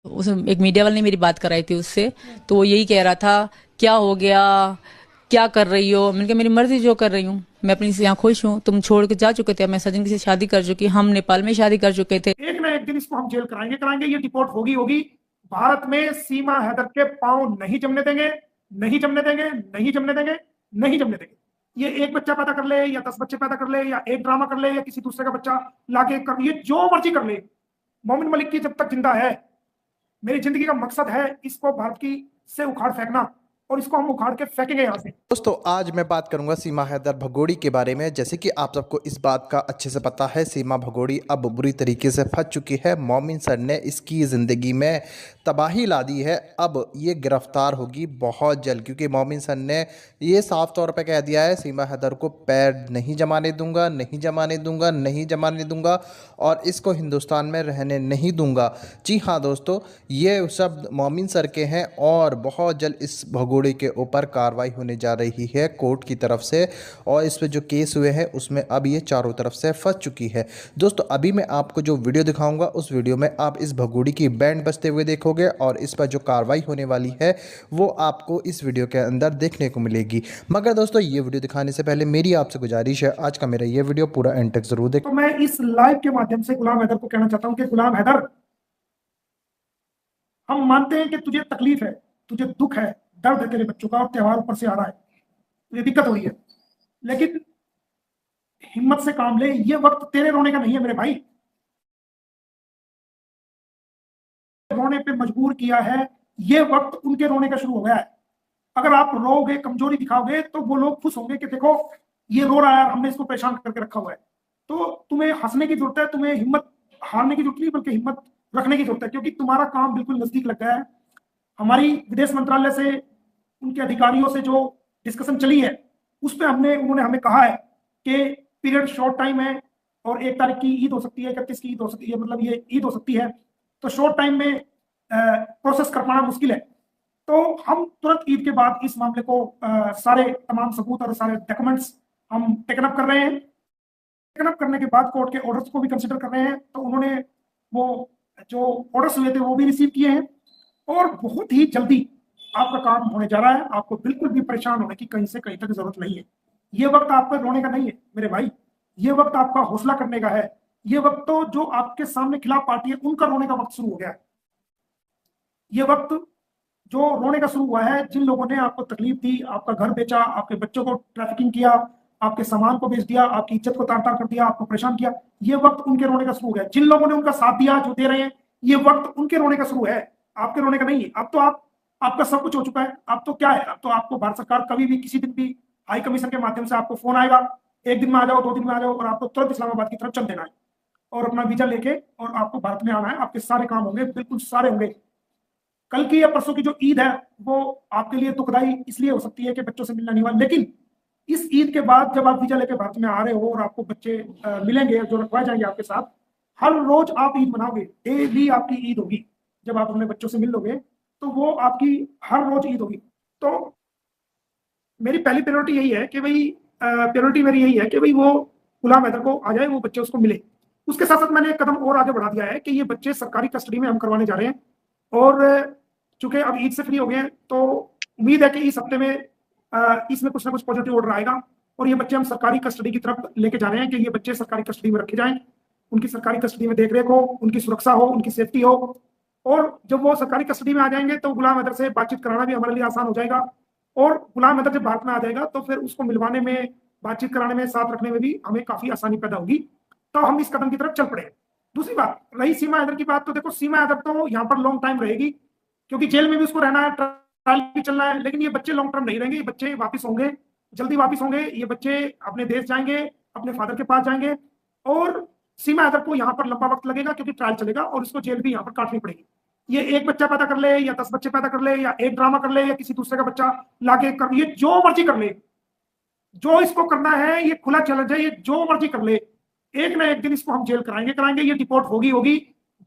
उस एक मीडिया वाले ने मेरी बात कराई थी उससे। तो वो यही कह रहा था, क्या हो गया, क्या कर रही हो। मैंने कहा मेरी मर्जी जो कर रही हूँ, मैं अपनी से यहाँ खुश हूँ। तुम छोड़ के जा चुके थे, मैं सचिन की शादी कर चुकी, हम नेपाल में शादी कर चुके थे। एक ना एक दिन इसको हम जेल कराएंगे कराएंगे, ये डिपोर्ट होगी होगी। भारत में सीमा हैदर के पांव नहीं जमने देंगे, नहीं जमने देंगे, नहीं जमने देंगे, नहीं जमने देंगे। ये एक बच्चा पैदा कर ले या 10 बच्चे पैदा कर ले या एक ड्रामा कर ले या किसी दूसरे का बच्चा लाके कर, ये जो मर्जी कर ले, मोमिन मलिक की जब तक जिंदा है, मेरी जिंदगी का मकसद है इसको भारत की से उखाड़ फेंकना, और इसको हम उखाड़ के फेंकेंगे यहां से। दोस्तों आज मैं बात करूंगा सीमा हैदर भगोड़ी के बारे में। जैसे कि आप सबको इस बात का अच्छे से पता है, सीमा भगोड़ी अब बुरी तरीके से फंस चुकी है। मोमिन सर ने इसकी ज़िंदगी में तबाही ला दी है। अब ये गिरफ्तार होगी बहुत जल्द, क्योंकि मोमिन सर ने ये साफ तौर पे कह दिया है, सीमा हैदर को पैर नहीं जमाने दूंगा, नहीं जमाने दूंगा, नहीं जमाने दूंगा, और इसको हिंदुस्तान में रहने नहीं दूंगा। जी हाँ दोस्तों, ये शब्द मोमिन सर के हैं और बहुत जल्द इस भगोड़े के ऊपर कार्रवाई होने जा रही है कोर्ट की तरफ से। और इस पे जो केस हुए हैं उसमें अब ये चारों तरफ से फंस चुकी है। दोस्तों अभी मैं आपको जो वीडियो दिखाऊंगा उस वीडियो में आप इस भगोड़ी की बैंड बजते हुए देखोगे, और इस पर जो कार्रवाई होने वाली है वो आपको इस वीडियो के अंदर देखने को मिलेगी। मगर दोस्तों ये वीडियो दिखाने से पहले मेरी आपसे गुजारिश है, आज का मेरा ये वीडियो पूरा एंड तक जरूर देखें। तो मैं इस लाइव के माध्यम से गुलाम हैदर को कहना चाहता हूं कि गुलाम हैदर, हम मानते हैं कि तुझे तकलीफ है, तुझे दुख है, दर्द है तेरे बच्चों का, और त्योहार ऊपर से आ रहा है, तुझे दिक्कत हो रही है, लेकिन हिम्मत से काम ले। ये वक्त तेरे रोने का नहीं है मेरे भाई, रोने पे मजबूर किया है, ये वक्त उनके रोने का शुरू हो गया है। अगर आप रोगे, कमजोरी दिखाओगे, तो वो लोग खुश होंगे कि देखो ये रो रहा है, हमने इसको परेशान करके रखा हुआ है। तो तुम्हें हंसने की जरूरत है, तुम्हें हिम्मत हारने की जरूरत नहीं, बल्कि हिम्मत रखने की जरूरत है, क्योंकि तुम्हारा काम बिल्कुल नजदीक लग गया है। हमारी विदेश मंत्रालय से, उनके अधिकारियों से जो डिस्कशन चली है, उस पर उन्होंने हमें कहा है कि पीरियड शॉर्ट टाइम है, और 1 तारीख की ईद हो सकती है, 31 की ईद हो सकती है, मतलब ये ईद हो सकती है, तो शॉर्ट टाइम में प्रोसेस कर पाना मुश्किल है। तो हम तुरंत ईद के बाद इस मामले को सारे तमाम सबूत और सारे डॉक्यूमेंट्स हम टेकन अप कर रहे हैं। टेकन अप करने के बाद कोर्ट के ऑर्डर्स को भी कंसिडर कर रहे हैं। तो उन्होंने वो जो ऑर्डर्स हुए थे वो भी रिसीव किए हैं, और बहुत ही जल्दी आपका काम होने जा रहा है। आपको बिल्कुल भी परेशान होने की कहीं से कहीं तक जरूरत नहीं है। ये वक्त आपका रोने का नहीं है मेरे भाई, ये वक्त आपका हौसला करने का है। ये वक्त तो जो आपके सामने खिलाफ पार्टी है उनका रोने का वक्त शुरू हो गया है। ये वक्त जो रोने का शुरू हुआ है, जिन लोगों ने आपको तकलीफ दी, आपका घर बेचा, आपके बच्चों को ट्रैफिकिंग किया, आपके सामान को बेच दिया, आपकी इज्जत को तार तार कर दिया, आपको परेशान किया, ये वक्त उनके रोने का शुरू हो गया। जिन लोगों ने उनका साथ दिया, जो दे रहे हैं, ये वक्त उनके रोने का शुरू है, आपके रोने का नहीं है। अब तो आपका सब कुछ हो चुका है। अब तो क्या है, अब तो आपको भारत सरकार कभी भी किसी दिन भी हाई कमीशन के माध्यम से आपको फोन आएगा, 1 दिन में आ जाओ, 2 दिन में आ जाओ, और आपको तुरंत इस्लामाबाद की तरफ चल देना है, और अपना वीजा लेके और आपको भारत में आना है। आपके सारे काम होंगे, बिल्कुल सारे होंगे। कल की या परसों की जो ईद है वो आपके लिए दुखदाई इसलिए हो सकती है कि बच्चों से मिलना नहीं हुआ, लेकिन इस ईद के बाद जब आप वीजा लेकर भारत में आ रहे हो और आपको बच्चे मिलेंगे जो रखवाए जाएंगे आपके साथ, हर रोज आप ईद मनाओगे, डेली आपकी ईद होगी। जब आप अपने बच्चों से मिल लोगे तो वो आपकी हर रोज ईद होगी। तो मेरी पहली प्रायोरिटी यही है कि भाई, प्रायोरिटी मेरी यही है कि भाई वो गुलाम हैदर को आ जाए, वो बच्चे उसको मिले। उसके साथ साथ मैंने एक कदम और आगे बढ़ा दिया है कि ये बच्चे सरकारी कस्टडी में हम करवाने जा रहे हैं। और चूंकि अब ईद से फ्री हो गए हैं, तो उम्मीद है कि इस हफ्ते में इसमें कुछ ना कुछ पॉजिटिव ऑर्डर आएगा, और ये बच्चे हम सरकारी कस्टडी की तरफ लेके जा रहे हैं कि ये बच्चे सरकारी कस्टडी में रखे जाएं, उनकी सरकारी कस्टडी में देख रेख हो, उनकी सुरक्षा हो, उनकी सेफ्टी हो। और जब वो सरकारी कस्टडी में आ जाएंगे तो गुलाम हैदर से बातचीत कराना भी हमारे लिए आसान हो जाएगा। और गुलाम हैदर जब भारत में आ जाएगा तो फिर उसको मिलवाने में, बातचीत कराने में, साथ रखने में भी हमें काफी आसानी पैदा होगी। तो हम इस कदम की तरफ चल पड़े। दूसरी बात रही सीमा हैदर की बात, तो देखो सीमा हैदर तो यहाँ पर लॉन्ग टाइम रहेगी, क्योंकि जेल में भी उसको रहना है, ट्रायल भी चलना है। लेकिन ये बच्चे लॉन्ग टर्म नहीं रहेंगे, ये बच्चे वापस होंगे, जल्दी वापस होंगे। ये बच्चे अपने देश जाएंगे, अपने फादर के पास जाएंगे, और सीमा हैदर को यहाँ पर लंबा वक्त लगेगा क्योंकि ट्रायल चलेगा, और उसको जेल भी यहाँ पर काटनी पड़ेगी। ये एक बच्चा पैदा कर ले या 10 बच्चे पैदा कर ले या एक ड्रामा कर ले या किसी दूसरे का बच्चा लाके कर, ये जो मर्जी कर ले, जो इसको करना है, ये खुला चैलेंज है, ये जो मर्जी कर ले, एक ना एक दिन इसको हम जेल कराएंगे कराएंगे, ये डिपोर्ट होगी होगी।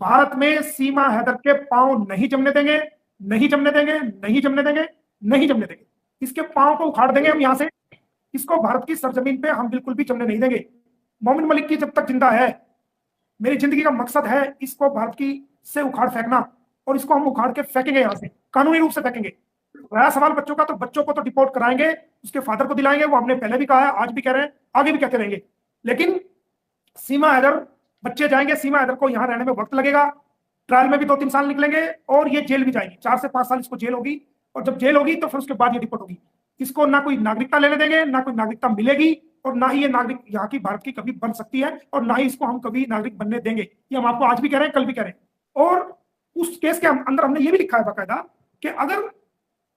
भारत में सीमा हैदर के पांव नहीं जमने देंगे, नहीं जमने देंगे, नहीं जमने देंगे, नहीं जमने देंगे। इसके पांव को उखाड़ देंगे हम यहां से, इसको भारत की सरजमीन पे हम बिल्कुल भी जमने नहीं देंगे। मोमिन मलिक की जब तक जिंदा है, मेरी जिंदगी का मकसद है इसको भारत की से उखाड़ फेंकना, और इसको हम उखाड़ के फेंकेंगे यहाँ से, कानूनी रूप से फेंकेंगे। रहा सवाल बच्चों का, तो बच्चों को तो डिपोर्ट कराएंगे, उसके फादर को दिलाएंगे, वो हमने पहले भी कहा है, आज भी कह रहे हैं, आगे भी कहते रहेंगे। लेकिन सीमा हैदर, बच्चे जाएंगे, सीमा हैदर को यहाँ रहने में वक्त लगेगा, ट्रायल में भी 2-3 साल निकलेंगे और ये जेल भी जाएगी, 4 से 5 साल इसको जेल होगी। और जब जेल होगी तो फिर उसके बाद ये डिपोर्ट होगी। इसको ना कोई नागरिकता लेने देंगे, ना कोई नागरिकता मिलेगी, और ना ही ये नागरिक यहाँ की भारत की कभी बन सकती है, और ना ही इसको हम कभी नागरिक बनने देंगे। ये हम आपको आज भी कह रहे हैं, कल भी कह रहे हैं। और उस केस के अंदर हमने ये भी लिखा है बाकायदा कि अगर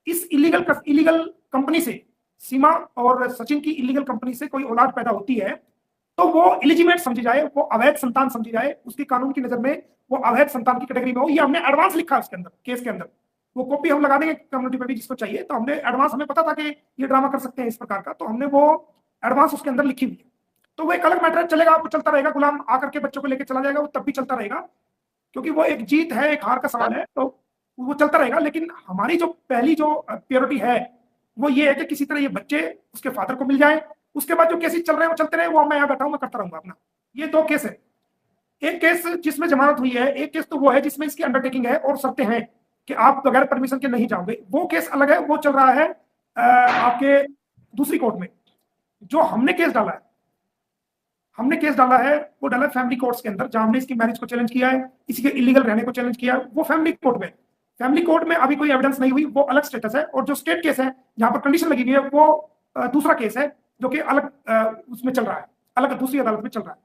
इस इलीगल कंपनी से, सीमा और सचिन की इलीगल कंपनी से कोई औलाद पैदा होती है तो वो इलिजिमेट समझी जाए, वो अवैध संतान समझी जाए, उसकी कानून की नजर में वो अवैध संतान की कैटेगरी में हो। ये हमने एडवांस लिखा है उसके अंदर, केस के अंदर। वो कॉपी हम लगा देंगे कम्युनिटी पे भी जिसको चाहिए। तो हमने एडवांस, हमें पता था कि ये ड्रामा कर सकते हैं इस प्रकार का, तो हमने वो एडवांस उसके अंदर लिखी हुई है। तो वो एक अलग मैटर चलेगा, वो चलता रहेगा। गुलाम आकर के बच्चों को लेकर चला जाएगा, वो तब भी चलता रहेगा, क्योंकि वो एक जीत है, एक हार का सवाल है, तो वो चलता रहेगा। लेकिन हमारी जो पहली जो प्योरिटी है वो ये है कि किसी तरह ये बच्चे उसके फादर को मिल जाए। उसके बाद जो केसेस चल रहे हैं वो चलते रहे, वो मैं यहाँ बैठा हूं, मैं करता रहूंगा अपना। ये 2 केस है, एक केस जिसमें जमानत हुई है, एक केस तो वो है जिसमें इसकी अंडरटेकिंग है और शर्तें हैं कि आप बगैर परमिशन के नहीं जाओगे। वो केस अलग है, वो चल रहा है आपके दूसरी कोर्ट में। जो हमने केस डाला है, वो डाला है फैमिली कोर्ट्स के अंदर, जहां हमने इसकी मैरिज को चैलेंज किया है, इसी के इलीगल रहने को चैलेंज किया है। वो फैमिली कोर्ट में अभी कोई एविडेंस नहीं हुई, वो अलग स्टेटस है। और जो स्टेट केस है जहां पर कंडीशन लगी हुई है, वो दूसरा केस है जो कि अलग उसमें चल रहा है, अलग दूसरी अदालत में चल रहा है।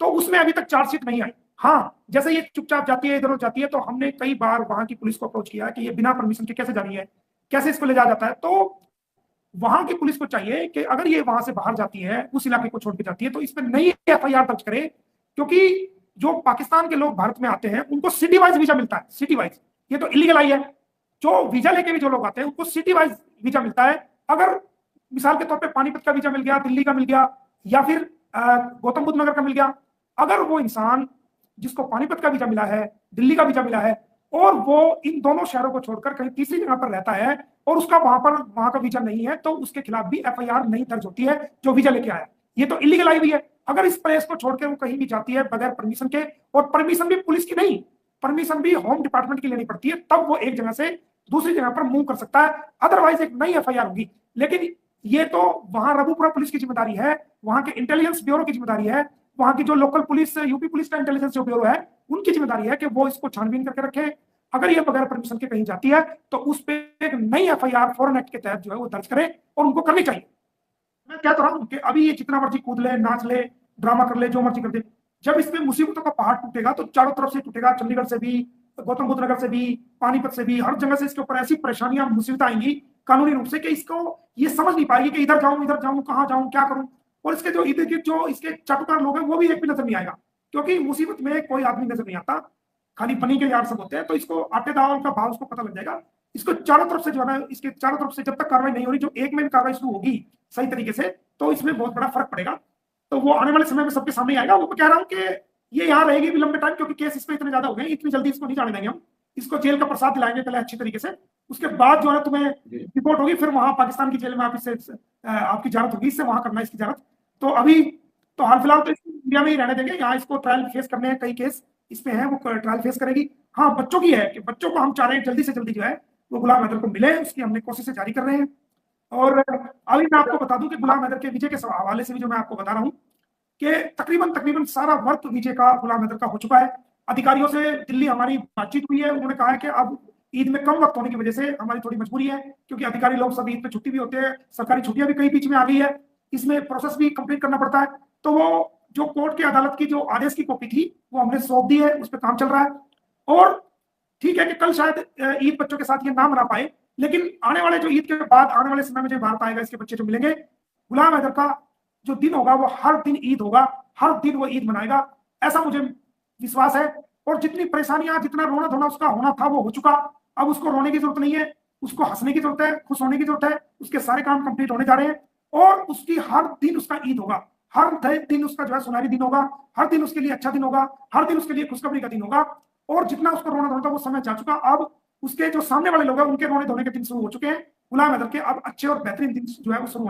तो उसमें अभी तक चार्जशीट नहीं आई। हाँ, जैसे ये चुपचाप जाती है, इधर उधर जाती है, तो हमने कई बार वहां की पुलिस को अप्रोच किया कि ये बिना परमिशन के कैसे जा रही है, कैसे इसको ले जाया जाता है। तो वहां की पुलिस को चाहिए कि अगर ये वहां से बाहर जाती है, उस इलाके को छोड़ के जाती है, तो इस पर नई एफआईआर दर्ज करे। क्योंकि जो पाकिस्तान के लोग भारत में आते हैं उनको सिटी वाइज वीजा मिलता है, सिटी वाइज। ये तो इलीगल आई है। जो वीजा लेके भी जो लोग आते हैं उनको सिटी वाइज वीजा मिलता है। अगर मिसाल के तौर पे पानीपत का वीजा मिल गया, दिल्ली का मिल गया, या फिर गौतम बुद्ध नगर का मिल गया, अगर वो इंसान जिसको पानीपत का वीजा मिला है, दिल्ली का वीजा मिला है, और वो इन दोनों शहरों को छोड़कर कहीं तीसरी जगह पर रहता है और उसका वहां का वीजा नहीं है, तो उसके खिलाफ भी एफआईआर नहीं दर्ज होती है जो वीजा लेके आया। ये तो इलीगल आई हुई है। अगर इस प्लेस को छोड़कर वो कहीं भी जाती है बगैर परमिशन के, और परमिशन भी पुलिस की नहीं, परमिशन भी होम डिपार्टमेंट की लेनी पड़ती है, तब वो एक जगह से दूसरी जगह पर मूव कर सकता है। अदरवाइज एक नई एफआईआर होगी। लेकिन ये तो वहां रबूपुरा पुलिस की जिम्मेदारी है, वहां के इंटेलिजेंस ब्यूरो की जिम्मेदारी है, वहां की जो लोकल पुलिस, यूपी पुलिस का इंटेलिजेंस जो ब्यूरो है, उनकी जिम्मेदारी है कि वो इसको छानबीन करके रखे। अगर ये बगैर परमिशन के कहीं जाती है तो उस पर एक नई एफआईआर फॉरेन एक्ट के तहत जो है वो दर्ज करे, और उनको करनी चाहिए। मैं क्या रहा हूं कि अभी ये जितना मर्जी कूद ले, नाच ले, ड्रामा कर ले, जो मर्जी कर दे, जब इसमें मुसीबतों का पहाड़ टूटेगा तो चारों तरफ से टूटेगा। चंडीगढ़ से भी, गौतम बुद्ध नगर से भी, पानीपत से भी, हर जगह से इसके ऊपर ऐसी परेशानियां, मुसीबत आएंगी कानूनी रूप से कि इसको ये समझ नहीं पाएगी कि इधर जाऊं, कहां जाऊं, क्या करूं। और इसके जो इधर के जो इसके चाटुकार लोग हैं वो भी एक भी नजर नहीं आएगा, क्योंकि मुसीबत में कोई आदमी नजर नहीं आता, खाली बनी के यार सब होते हैं। तो इसको आटे दाल का भाव उसको पता लग जाएगा। इसको चारों तरफ से जो है ना, इसके चारों तरफ से जब तक कार्रवाई नहीं हो रही, जो एक में भी कार्रवाई शुरू होगी सही तरीके से, तो इसमें बहुत बड़ा फर्क पड़ेगा। तो वो आने वाले समय में सबके सामने आएगा। वो मैं कह रहा हूँ कि ये यहाँ रहेगी भी लंबे टाइम, क्योंकि केस इस पे इतने ज्यादा हो गए, इतनी जल्दी इसको नहीं जाने देंगे हम। इसको जेल का प्रसाद दिलाएंगे पहले अच्छी तरीके से, उसके बाद जो है तुम्हें रिपोर्ट होगी, फिर वहां पाकिस्तान की जेल में आप इससे आपकी जारत होगी, इससे वहां करना है इसकी जारत। तो अभी तो हाल फिलहाल तो इंडिया में ही रहने देंगे। यहाँ इसको ट्रायल फेस करने हैं, कई केस इसमें है, वो ट्रायल फेस करेगी। हाँ, बच्चों की है कि बच्चों को हम चाह रहे हैं जल्दी से जल्दी जो है वो गुलाम हैदर को मिले, उसकी हमने कोशिशें जारी कर रहे हैं। और अभी मैं आपको बता दूं कि गुलाम हैदर के विजय के हवाले से भी जो मैं आपको बता रहा हूँ कि तकरीबन सारा वर्क विजय का, गुलाम हैदर का हो चुका है। अधिकारियों से दिल्ली हमारी बातचीत हुई है, उन्होंने कहा है कि अब ईद में कम वक्त होने की वजह से हमारी थोड़ी मजबूरी है, क्योंकि अधिकारी लोग सब ईद पे छुट्टी भी होते हैं, सरकारी छुट्टियां भी कई बीच में आ गई है, इसमें प्रोसेस भी कंप्लीट करना पड़ता है। तो वो जो कोर्ट के अदालत की जो आदेश की कॉपी थी वो हमने सौंप दी है, उस पर काम चल रहा है। और ठीक है कि कल शायद ईद बच्चों के साथ ये ना मना पाए, लेकिन आने वाले जो ईद के बाद आने वाले समय में जो भारत आएगा, इसके बच्चे जो मिलेंगे, गुलाम हैदर का जो दिन होगा वो हर दिन ईद होगा, हर दिन वो ईद मनाएगा, ऐसा मुझे विश्वास है। और जितनी परेशानियां, जितना रोना धोना उसका होना था वो हो चुका। अब उसको रोने की जरूरत नहीं है, उसको हंसने की जरूरत है, खुश होने की जरूरत है। उसके सारे काम कंप्लीट होने जा रहे हैं, और उसकी हर दिन उसका ईद होगा, हर दिन उसका जो है सुनहरी दिन होगा, हर दिन उसके लिए अच्छा दिन होगा, हर दिन उसके लिए खुशखबरी का दिन होगा। और जितना उसको रोना धोना था वो समय जा चुका। अब उसके जो सामने वाले लोग हैं उनके रोने धोने के दिन शुरू हो चुके हैं। गुलाम हैदर के अब अच्छे और बेहतरीन दिन जो है वो शुरू